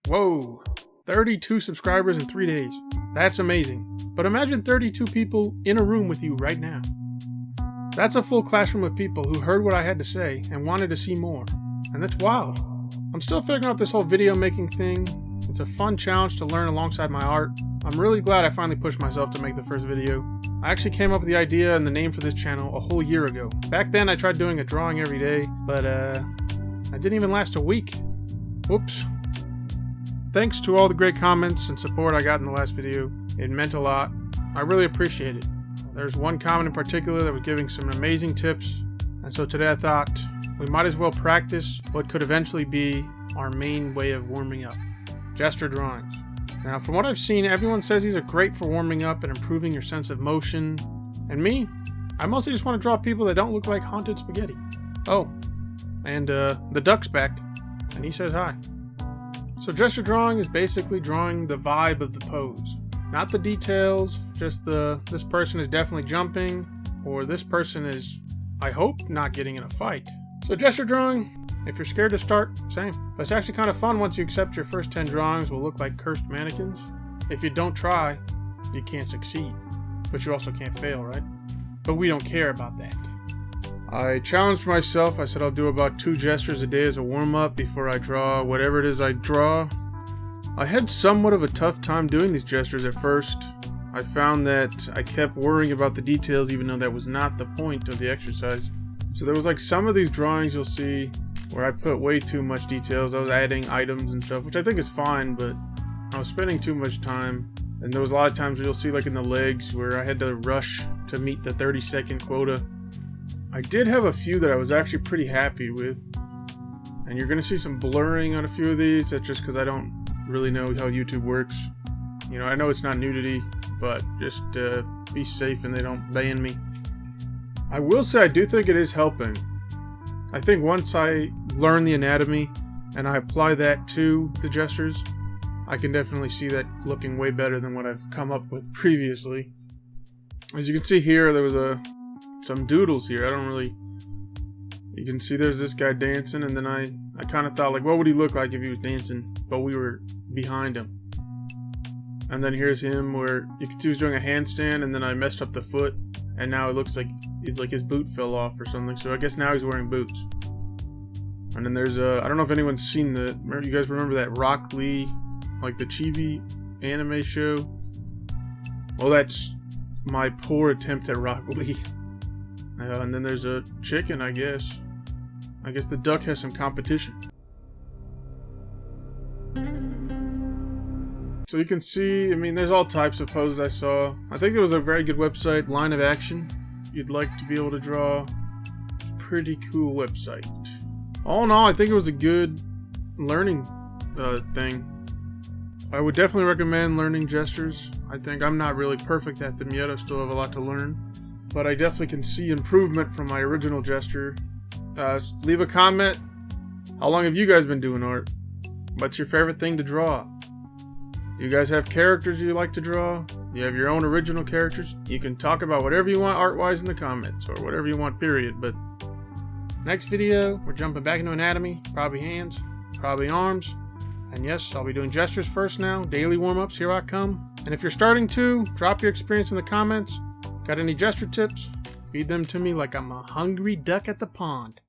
Whoa, 32 subscribers in 3 days. That's amazing. But imagine 32 people in a room with you right now. That's a full classroom of people who heard what I had to say and wanted to see more. And that's wild. I'm still figuring out this whole video making thing. It's a fun challenge to learn alongside my art. I'm really glad I finally pushed myself to make the first video. I actually came up with the idea and the name for this channel a whole year ago. Back then I tried doing a drawing every day, but I didn't even last a week. Whoops. Thanks to all the great comments and support I got in the last video. It meant a lot. I really appreciate it. There's one comment in particular that was giving some amazing tips, and so today I thought we might as well practice what could eventually be our main way of warming up: gesture drawings. Now, from what I've seen, everyone says these are great for warming up and improving your sense of motion. And me, I mostly just want to draw people that don't look like haunted spaghetti. Oh, and the duck's back, and he says hi. So gesture drawing is basically drawing the vibe of the pose. Not the details, just this person is definitely jumping, or this person is, I hope, not getting in a fight. So gesture drawing, if you're scared to start, same. But it's actually kind of fun once you accept your first 10 drawings will look like cursed mannequins. If you don't try, you can't succeed. But you also can't fail, right? But we don't care about that. I challenged myself. I said I'll do about 2 gestures a day as a warm-up before I draw whatever it is I draw. I had somewhat of a tough time doing these gestures at first. I found that I kept worrying about the details even though that was not the point of the exercise. So there was like some of these drawings you'll see where I put way too much details. I was adding items and stuff, which I think is fine, but I was spending too much time. And there was a lot of times where you'll see like in the legs where I had to rush to meet the 30-second quota. I did have a few that I was actually pretty happy with. And you're going to see some blurring on a few of these. That's just because I don't really know how YouTube works. You know, I know it's not nudity, but just be safe and they don't ban me. I will say I do think it is helping. I think once I learn the anatomy and I apply that to the gestures, I can definitely see that looking way better than what I've come up with previously. As you can see here, there was some doodles here. You can see there's this guy dancing, and then I kind of thought, like, what would he look like if he was dancing, but we were behind him. And then here's him where you can see he was doing a handstand, and then I messed up the foot, and now it looks like his boot fell off or something. So I guess now he's wearing boots. And then there's I don't know if anyone's seen you guys remember that Rock Lee, like the Chibi anime show? Well, that's my poor attempt at Rock Lee. And then there's a chicken, I guess. I guess the duck has some competition. So you can see, I mean, there's all types of poses I saw. I think it was a very good website, Line of Action. If you'd like to be able to draw, it's a pretty cool website. All in all, I think it was a good learning thing. I would definitely recommend learning gestures. I think I'm not really perfect at them yet. I still have a lot to learn. But I definitely can see improvement from my original gesture. Leave a comment. How long have you guys been doing art? What's your favorite thing to draw? You guys have characters you like to draw? You have your own original characters? You can talk about whatever you want art-wise in the comments, or whatever you want, period. But next video, we're jumping back into anatomy. Probably hands, probably arms. And yes, I'll be doing gestures first now. Daily warm-ups, here I come. And if you're starting to, drop your experience in the comments. Got any gesture tips? Feed them to me like I'm a hungry duck at the pond.